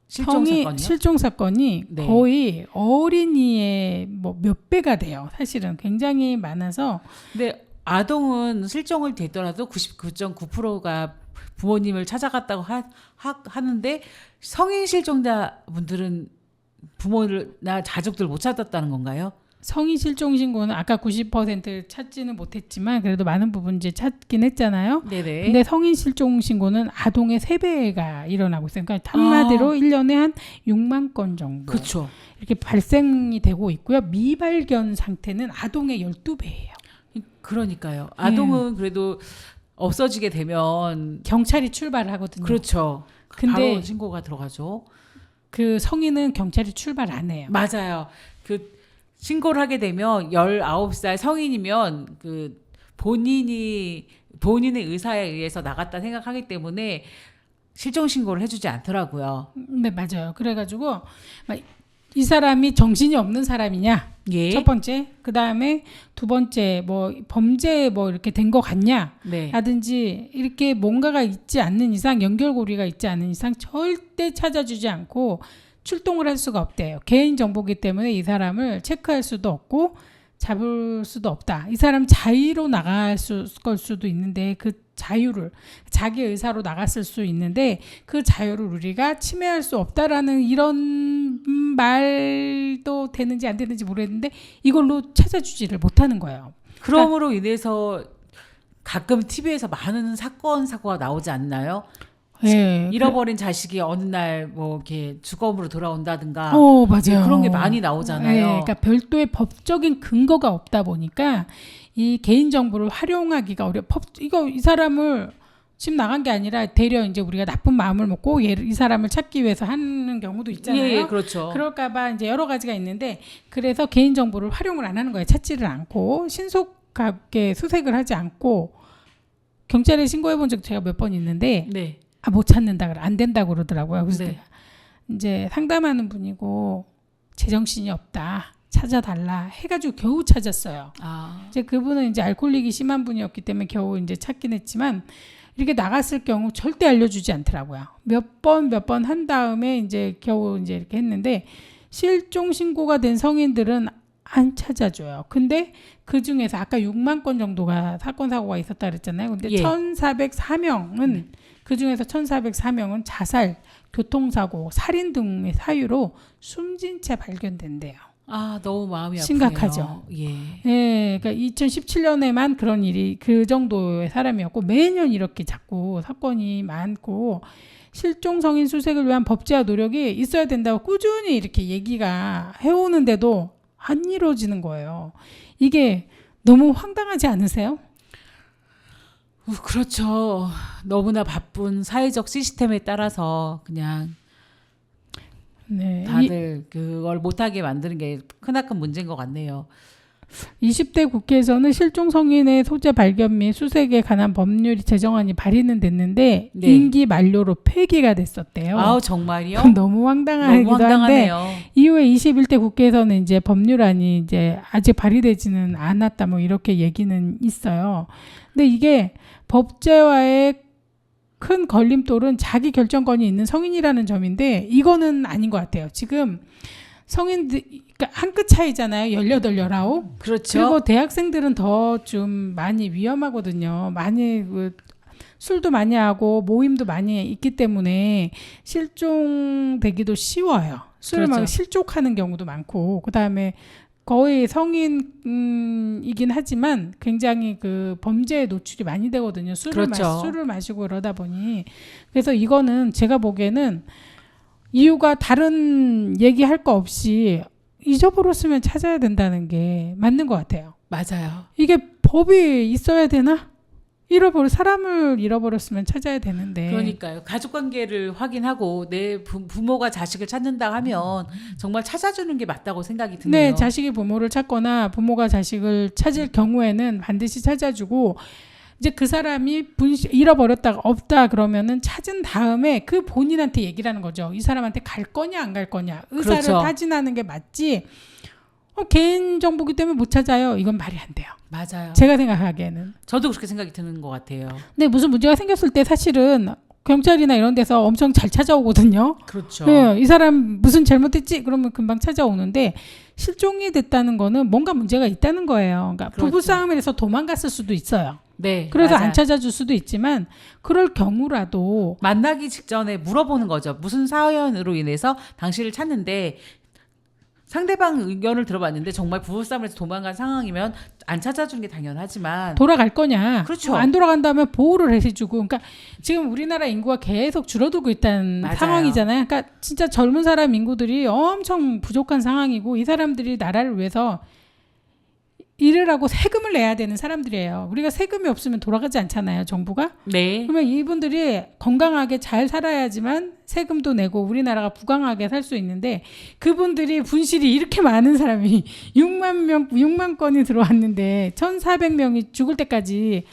실종 사건이요? 실종 사건이 네. 거의 어린이의 뭐 몇 배가 돼요. 사실은 굉장히 많아서. 근데 아동은 실종을 되더라도 99.9%가 부모님을 찾아갔다고 하는데 성인 실종자 분들은 부모나 가족들 못 찾았다는 건가요? 성인 실종 신고는 아까 90% 찾지는 못했지만 그래도 많은 부분 이제 찾긴 했잖아요. 네네. 근데 성인 실종 신고는 아동의 3배가 일어나고 있어요. 그러니까 한마디로 1년에 한 6만 건 정도 그렇죠. 이렇게 발생이 되고 있고요. 미발견 상태는 아동의 12배예요. 그러니까요. 아동은 그래도 없어지게 되면 경찰이 출발을 하거든요. 그렇죠. 근데 바로 신고가 들어가죠. 그 성인은 경찰이 출발 안 해요. 맞아요. 신고를 하게 되면 19살 성인이면 본인의 의사에 의해서 나갔다 생각하기 때문에 실종 신고를 해주지 않더라고요. 네, 맞아요. 그래가지고 이 사람이 정신이 없는 사람이냐? 예. 첫 번째, 그 다음에 두 번째, 뭐 범죄 뭐 이렇게 된 거 같냐? 네. 라든지 이렇게 뭔가가 있지 않는 이상, 연결고리가 있지 않는 이상 절대 찾아주지 않고 출동을 할 수가 없대요. 개인 정보기 때문에 이 사람을 체크할 수도 없고 잡을 수도 없다. 이 사람 자의로 나갈 걸 수도 있는데 그 자유를 자기 의사로 나갔을 수 있는데 그 자유를 우리가 침해할 수 없다라는 이런 말도 되는지 안 되는지 모르겠는데 이걸로 찾아주지를 못하는 거예요. 그러므로 인해서 가끔 TV에서 많은 사고가 나오지 않나요? 예, 잃어버린 자식이 어느 날 뭐 이렇게 주검으로 돌아온다든가 맞아요. 그런 게 많이 나오잖아요. 네, 그러니까 별도의 법적인 근거가 없다 보니까 이 개인 정보를 활용하기가 어려. 이 사람을 집 나간 게 아니라 되려 이제 우리가 나쁜 마음을 먹고 이 사람을 찾기 위해서 하는 경우도 있잖아요. 예, 그렇죠. 그럴까봐 이제 여러 가지가 있는데 그래서 개인 정보를 활용을 안 하는 거예요. 찾지를 않고 신속하게 수색을 하지 않고 경찰에 신고해 본 적 제가 몇 번 있는데. 네. 못 찾는다 그래 안 된다고 그러더라고요. 그래서 네. 이제 상담하는 분이고 제정신이 없다 찾아달라 해가지고 겨우 찾았어요. 이제 그분은 이제 알코올릭이 심한 분이었기 때문에 겨우 이제 찾긴 했지만 이렇게 나갔을 경우 절대 알려주지 않더라고요. 몇 번 한 다음에 이제 겨우 이제 이렇게 했는데 실종 신고가 된 성인들은 안 찾아줘요. 근데 그 중에서 아까 6만 건 정도가 사건 사고가 있었다 그랬잖아요. 근데 1,404명은 그 중에서 1,404명은 자살, 교통사고, 살인 등의 사유로 숨진 채 발견된대요. 너무 마음이 아프네요. 심각하죠. 예, 그러니까 2017년에만 그런 일이 그 정도의 사람이었고 매년 이렇게 자꾸 사건이 많고 실종 성인 수색을 위한 법제화 노력이 있어야 된다고 꾸준히 이렇게 얘기가 해오는데도 안 이루어지는 거예요. 이게 너무 황당하지 않으세요? 그렇죠. 너무나 바쁜 사회적 시스템에 따라서 그냥 다들 그걸 못하게 만드는 게 크나큰 문제인 것 같네요. 20대 국회에서는 실종 성인의 소재 발견 및 수색에 관한 법률 제정안이 발의는 됐는데 임기 만료로 폐기가 됐었대요. 정말요? 너무 황당하기도 한데 황당하네요. 이후에 21대 국회에서는 이제 법률안이 이제 아직 발의되지는 않았다 뭐 이렇게 얘기는 있어요. 근데 이게 법제화의 큰 걸림돌은 자기 결정권이 있는 성인이라는 점인데 이거는 아닌 것 같아요. 지금 성인들 그러니까 한 끗 차이잖아요. 18, 19. 그렇죠. 그리고 대학생들은 더 좀 많이 위험하거든요. 많이 술도 많이 하고 모임도 많이 있기 때문에 실종되기도 쉬워요. 술을 막 실족하는 경우도 많고 그다음에 거의 성인이긴 하지만 굉장히 그 범죄에 노출이 많이 되거든요. 그렇죠. 술을 마시고 그러다 보니. 그래서 이거는 제가 보기에는 이유가 다른 얘기할 거 없이 잊어버렸으면 찾아야 된다는 게 맞는 것 같아요. 맞아요. 이게 법이 있어야 되나? 사람을 잃어버렸으면 찾아야 되는데. 그러니까요. 가족 관계를 확인하고 내 부모가 자식을 찾는다 하면 정말 찾아주는 게 맞다고 생각이 드네요. 네, 자식이 부모를 찾거나 부모가 자식을 찾을 경우에는 반드시 찾아주고 이제 그 사람이 잃어버렸다가 없다 그러면은 찾은 다음에 그 본인한테 얘기를 하는 거죠. 이 사람한테 갈 거냐 안 갈 거냐. 의사를 그렇죠. 타진하는 게 맞지. 개인 정보기 때문에 못 찾아요. 이건 말이 안 돼요. 맞아요. 제가 생각하기에는. 저도 그렇게 생각이 드는 것 같아요. 근데 무슨 문제가 생겼을 때 사실은 경찰이나 이런 데서 엄청 잘 찾아오거든요. 그렇죠. 네, 이 사람 무슨 잘못했지? 그러면 금방 찾아오는데 실종이 됐다는 거는 뭔가 문제가 있다는 거예요. 그러니까 그렇죠. 부부싸움에서 도망갔을 수도 있어요. 네. 그래서 맞아요. 안 찾아줄 수도 있지만 그럴 경우라도 만나기 직전에 물어보는 거죠. 무슨 사연으로 인해서 당신을 찾는데 상대방 의견을 들어봤는데 정말 부부싸움에서 도망간 상황이면 안 찾아주는 게 당연하지만 돌아갈 거냐. 그렇죠. 안 돌아간다면 보호를 해주고. 그러니까 지금 우리나라 인구가 계속 줄어들고 있다는 맞아요. 상황이잖아요. 그러니까 진짜 젊은 사람 인구들이 엄청 부족한 상황이고 이 사람들이 나라를 위해서 일을 하고 세금을 내야 되는 사람들이에요. 우리가 세금이 없으면 돌아가지 않잖아요, 정부가. 네. 그러면 이분들이 건강하게 잘 살아야지만 세금도 내고 우리나라가 부강하게 살 수 있는데 그분들이 분실이 이렇게 많은 사람이 6만 건이 들어왔는데 1,400명이 죽을 때까지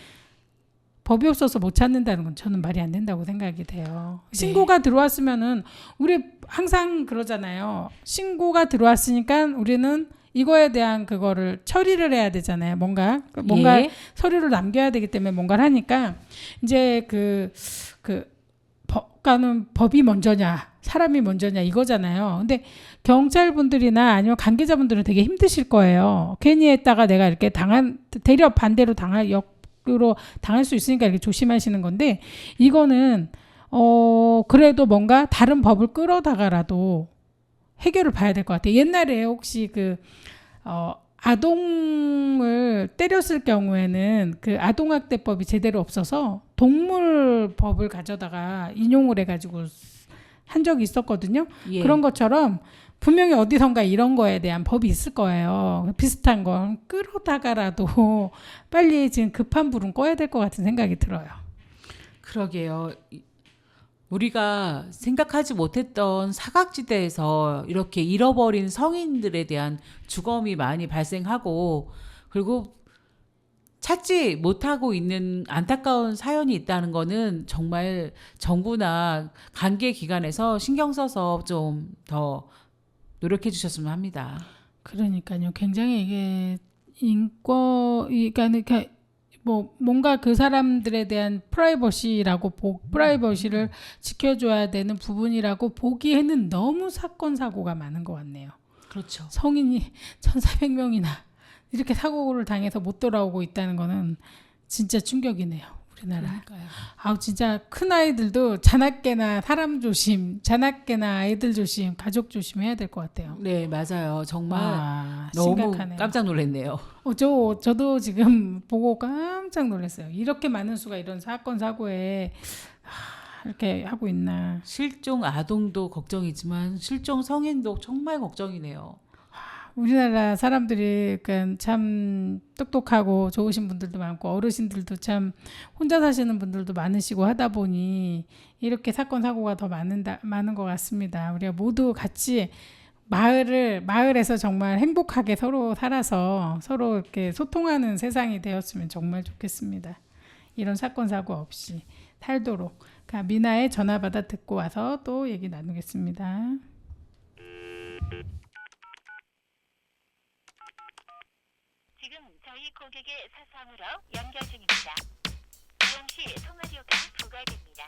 법이 없어서 못 찾는다는 건 저는 말이 안 된다고 생각이 돼요. 네. 신고가 들어왔으면은 우리 항상 그러잖아요. 신고가 들어왔으니까 우리는 이거에 대한 그거를 처리를 해야 되잖아요. 뭔가 예. 서류를 남겨야 되기 때문에 뭔가를 하니까 이제 그러니까는 법이 먼저냐 사람이 먼저냐 이거잖아요. 근데 경찰분들이나 아니면 관계자분들은 되게 힘드실 거예요. 괜히 했다가 내가 이렇게 대려 반대로 역으로 당할 수 있으니까 이렇게 조심하시는 건데 이거는 그래도 뭔가 다른 법을 끌어다가라도 해결을 봐야 될 것 같아요. 옛날에 혹시 아동을 때렸을 경우에는 그 아동학대법이 제대로 없어서 동물법을 가져다가 인용을 해가지고 한 적이 있었거든요. 예. 그런 것처럼 분명히 어디선가 이런 거에 대한 법이 있을 거예요. 비슷한 거 끌어다가라도 빨리 지금 급한 불은 꺼야 될 것 같은 생각이 들어요. 그러게요. 우리가 생각하지 못했던 사각지대에서 이렇게 잃어버린 성인들에 대한 주검이 많이 발생하고 그리고 찾지 못하고 있는 안타까운 사연이 있다는 거는 정말 정부나 관계기관에서 신경 써서 좀 더 노력해 주셨으면 합니다. 그러니까요. 굉장히 이게 그러니까 뭐 뭔가 그 사람들에 대한 프라이버시를 지켜줘야 되는 부분이라고 보기에는 너무 사건 사고가 많은 것 같네요. 그렇죠. 성인이 1,400명이나 이렇게 사고를 당해서 못 돌아오고 있다는 거는 진짜 충격이네요. 우리나라. 아우 진짜 큰 아이들도 자나깨나 사람 조심, 자나깨나 아이들 조심, 가족 조심해야 될 것 같아요. 네, 맞아요. 정말 너무 심각하네요. 깜짝 놀랐네요. 저도 지금 보고 깜짝 놀랐어요. 이렇게 많은 수가 이런 사건 사고에 이렇게 하고 있나. 실종 아동도 걱정이지만 실종 성인도 정말 걱정이네요. 우리나라 사람들이 그러니까 참 똑똑하고 좋으신 분들도 많고 어르신들도 참 혼자 사시는 분들도 많으시고 하다 보니 이렇게 사건 사고가 더 많은 것 같습니다. 우리가 모두 같이 마을에서 정말 행복하게 서로 살아서 서로 이렇게 소통하는 세상이 되었으면 정말 좋겠습니다. 이런 사건 사고 없이 살도록. 그러니까 미나의 전화 받아 듣고 와서 또 얘기 나누겠습니다. 지금 저희 고객의 사상으로 연결 중입니다. 이용 시 통화료가 부과됩니다.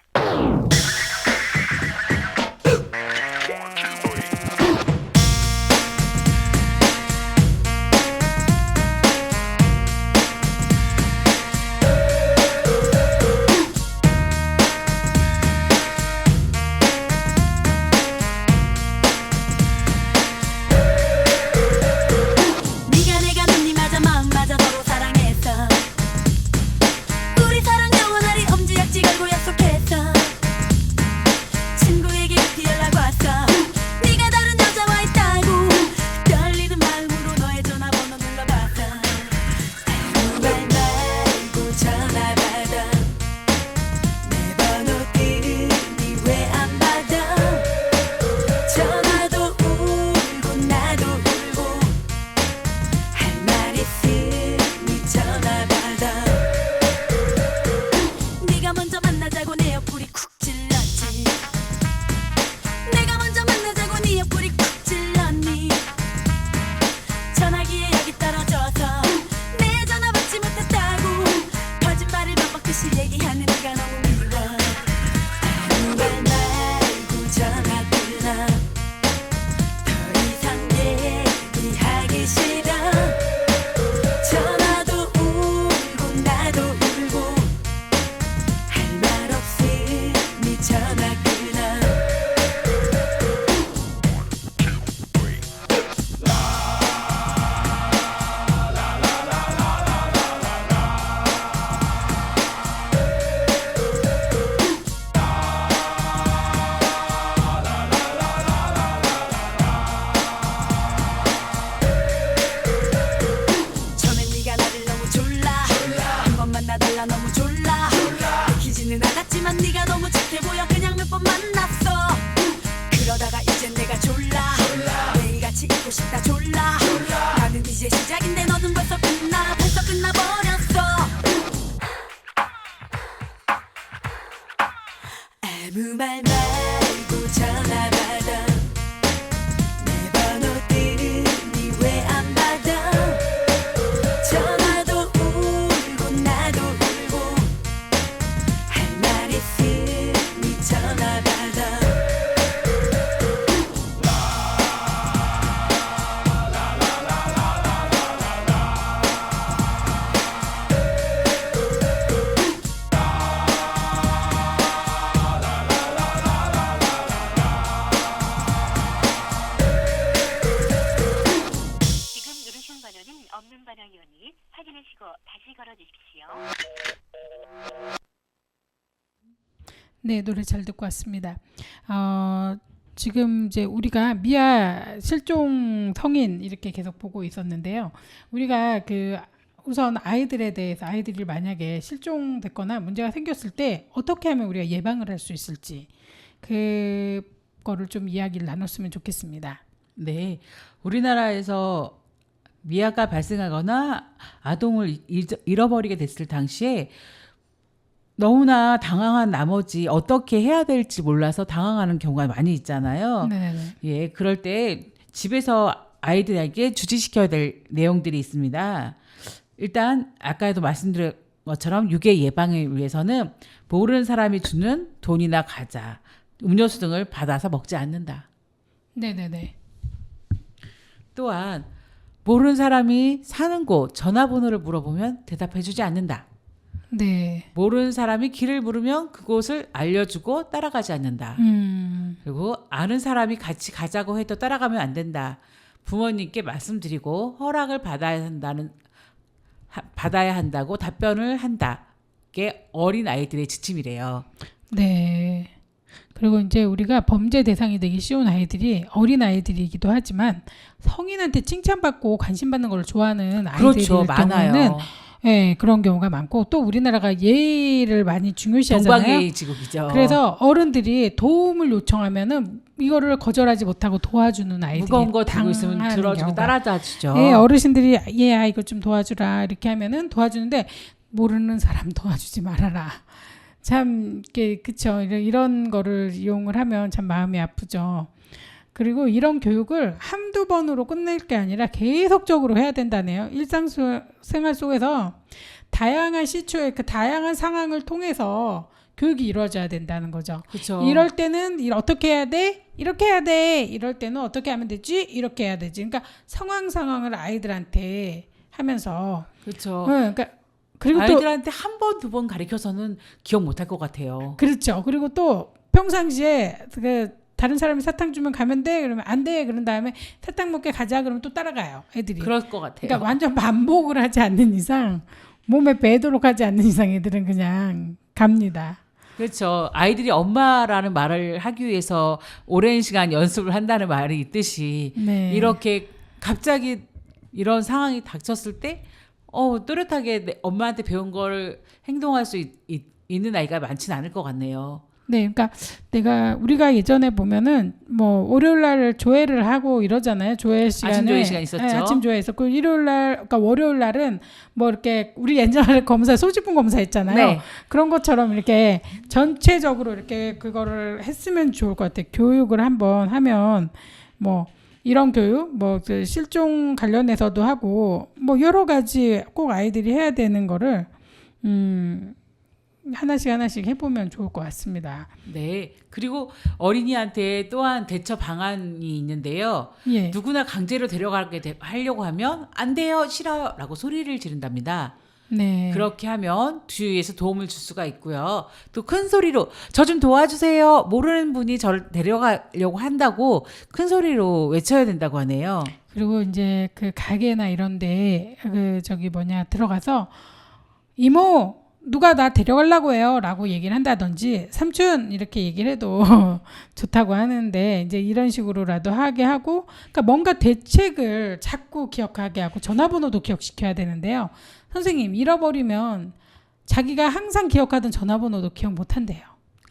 다시 걸어주십시오. 네, 노래 잘 듣고 왔습니다. 지금 이제 우리가 미아 실종 성인 이렇게 계속 보고 있었는데요. 우리가 우선 아이들에 대해서 아이들이 만약에 실종됐거나 문제가 생겼을 때 어떻게 하면 우리가 예방을 할 수 있을지 그거를 좀 이야기를 나눴으면 좋겠습니다. 네, 우리나라에서 미아가 발생하거나 아동을 잃어버리게 됐을 당시에 너무나 당황한 나머지 어떻게 해야 될지 몰라서 당황하는 경우가 많이 있잖아요. 네네. 예, 그럴 때 집에서 아이들에게 주지시켜야 될 내용들이 있습니다. 일단 아까도 말씀드린 것처럼 유괴 예방을 위해서는 모르는 사람이 주는 돈이나 과자, 음료수 등을 받아서 먹지 않는다. 네네네. 또한 모르는 사람이 사는 곳, 전화번호를 물어보면 대답해주지 않는다. 네. 모르는 사람이 길을 물으면 그곳을 알려주고 따라가지 않는다. 그리고 아는 사람이 같이 가자고 해도 따라가면 안 된다. 부모님께 말씀드리고 허락을 받아야 한다고 답변을 한다. 게 어린 아이들의 지침이래요. 네. 그리고 이제 우리가 범죄 대상이 되기 쉬운 아이들이 어린 아이들이기도 하지만 성인한테 칭찬받고 관심받는 걸 좋아하는 아이들일 그렇죠, 경우에는 많아요. 예, 그런 경우가 많고 또 우리나라가 예의를 많이 중요시하잖아요. 동방예의 지국이죠. 그래서 어른들이 도움을 요청하면은 이거를 거절하지 못하고 도와주는 아이들이 무거운 거 들고 있으면 당하는 들어주고 경우가. 따라다 주죠. 예, 어르신들이 얘야 이거 좀 도와주라 이렇게 하면은 도와주는데 모르는 사람 도와주지 말아라. 참 그쵸 이런 거를 이용을 하면 참 마음이 아프죠. 그리고 이런 교육을 한두 번으로 끝낼 게 아니라 계속적으로 해야 된다네요. 일상생활 속에서 다양한 시초의 그 다양한 상황을 통해서 교육이 이루어져야 된다는 거죠. 그렇죠. 이럴 때는 어떻게 해야 돼? 이렇게 해야 돼. 이럴 때는 어떻게 하면 되지? 이렇게 해야 되지. 그러니까 상황을 아이들한테 하면서 그렇죠. 그러니까 그리고 또 아이들한테 한 번, 두 번 가르쳐서는 기억 못할 것 같아요. 그렇죠. 그리고 또 평상시에 다른 사람이 사탕 주면 가면 돼? 그러면 안 돼. 그런 다음에 사탕 먹게 가자. 그러면 또 따라가요. 애들이. 그럴 것 같아요. 그러니까 완전 반복을 하지 않는 이상 몸에 배도록 하지 않는 이상 애들은 그냥 갑니다. 그렇죠. 아이들이 엄마라는 말을 하기 위해서 오랜 시간 연습을 한다는 말이 있듯이 네. 이렇게 갑자기 이런 상황이 닥쳤을 때 또렷하게 엄마한테 배운 걸 행동할 수 있는 아이가 많지는 않을 것 같네요. 네, 그러니까 우리가 예전에 보면은 뭐 월요일 날 조회를 하고 이러잖아요. 조회 시간에 아침 조회 시간 있었죠. 네, 아침 조회 있었고 일요일 날, 그러니까 월요일 날은 뭐 이렇게 우리 옛날에 소지품 검사했잖아요. 네. 그런 것처럼 이렇게 전체적으로 이렇게 그거를 했으면 좋을 것 같아요. 교육을 한번 하면 뭐 이런 교육, 뭐 실종 관련해서도 하고 뭐 여러 가지 꼭 아이들이 해야 되는 거를 하나씩 해보면 좋을 것 같습니다. 네. 그리고 어린이한테 또한 대처 방안이 있는데요. 예. 누구나 강제로 데려가게 하려고 하면 안 돼요, 싫어요 라고 소리를 지른답니다. 네. 그렇게 하면 주위에서 도움을 줄 수가 있고요. 또 큰 소리로 저 좀 도와주세요. 모르는 분이 저를 데려가려고 한다고 큰 소리로 외쳐야 된다고 하네요. 그리고 이제 그 가게나 이런데 들어가서 이모 누가 나 데려가려고 해요 라고 얘기를 한다든지 삼촌 이렇게 얘기를 해도 좋다고 하는데 이제 이런 식으로라도 하게 하고 그러니까 뭔가 대책을 자꾸 기억하게 하고 전화번호도 기억시켜야 되는데요. 선생님 잃어버리면 자기가 항상 기억하던 전화번호도 기억 못한대요.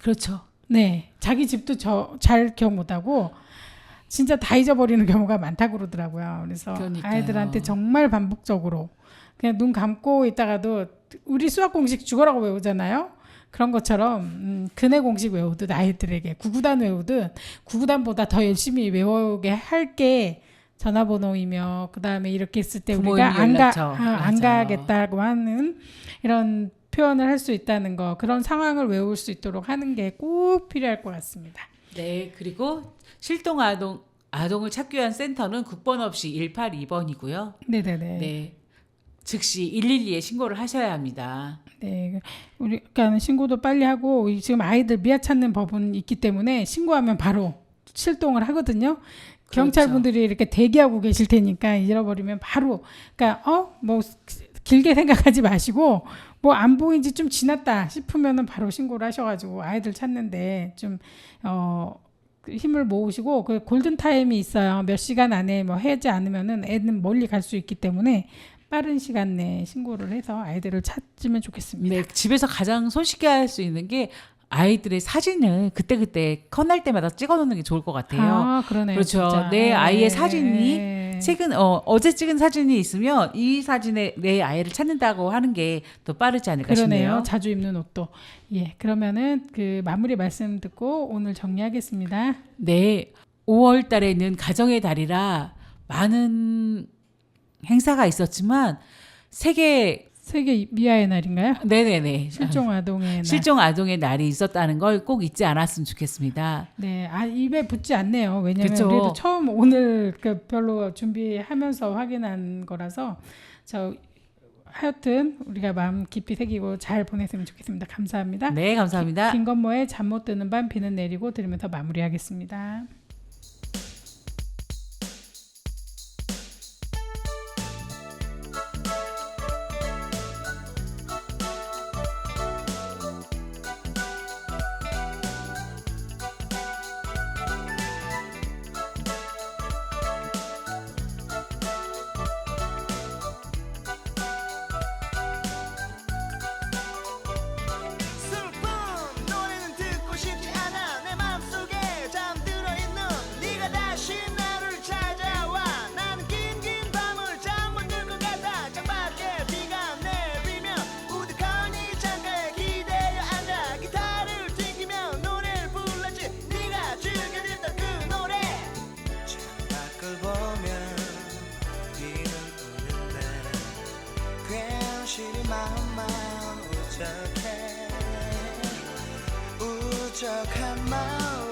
그렇죠. 네, 자기 집도 잘 기억 못하고 진짜 다 잊어버리는 경우가 많다고 그러더라고요. 그래서 그러니까요. 아이들한테 정말 반복적으로 그냥 눈 감고 있다가도 우리 수학 공식 죽어라고 외우잖아요. 그런 것처럼 근해 공식 외우듯 아이들에게 구구단 외우듯 구구단보다 더 열심히 외우게 할게 전화번호이며 그다음에 이렇게 있을 때 우리가 안 가겠다고 하는 이런 표현을 할 수 있다는 거 그런 상황을 외울 수 있도록 하는 게 꼭 필요할 것 같습니다. 네. 그리고 실종 아동을 찾기 위한 센터는 국번 없이 182번이고요. 네네네. 네. 즉시 112에 신고를 하셔야 합니다. 네, 우리가 신고도 빨리 하고 지금 아이들 미아 찾는 법은 있기 때문에 신고하면 바로 출동을 하거든요. 그렇죠. 경찰분들이 이렇게 대기하고 계실 테니까 잃어버리면 바로 그러니까 뭐 길게 생각하지 마시고 뭐 안 보인 지 좀 지났다 싶으면은 바로 신고를 하셔가지고 아이들 찾는데 좀 힘을 모으시고 그 골든 타임이 있어요. 몇 시간 안에 뭐 하지 않으면은 애는 멀리 갈 수 있기 때문에 빠른 시간 내에 신고를 해서 아이들을 찾으면 좋겠습니다. 네, 집에서 가장 손쉽게 할 수 있는 게 아이들의 사진을 그때그때 컷날 때마다 찍어놓는 게 좋을 것 같아요. 아, 그러네요. 그렇죠. 진짜. 내 아이의 네. 사진이 최근 어제 찍은 사진이 있으면 이 사진에 내 아이를 찾는다고 하는 게 더 빠르지 않을까 그러네요. 싶네요. 자주 입는 옷도. 예, 그러면은 그 마무리 말씀 듣고 오늘 정리하겠습니다. 네, 5월 달에는 가정의 달이라 많은 행사가 있었지만 세계 세계 미아의 날인가요? 네네네 실종 아동의 날. 실종 아동의 날이 있었다는 걸 꼭 잊지 않았으면 좋겠습니다. 네, 입에 붙지 않네요. 왜냐면 그쵸. 그래도 처음 오늘 그 별로 준비하면서 확인한 거라서 하여튼 우리가 마음 깊이 새기고 잘 보냈으면 좋겠습니다. 감사합니다. 네, 감사합니다. 김건모의 잠 못 드는 밤 비는 내리고 들으면서 마무리하겠습니다. 슬픈 노래는 듣고 싶지 않아 내 맘속에 잠들어 있는 네가 다시 나를 찾아와 나는 긴긴 밤을 잠 못 들 것 같아 창밖에 비가 내리면 우두커니 창가에 기대어 앉아 기타를 튕기며 노래를 불렀지 네가 즐겨 듣던 그 노래 창밖을 보면 비는 오는데 괜시리 마음만 울적해 울적한 마음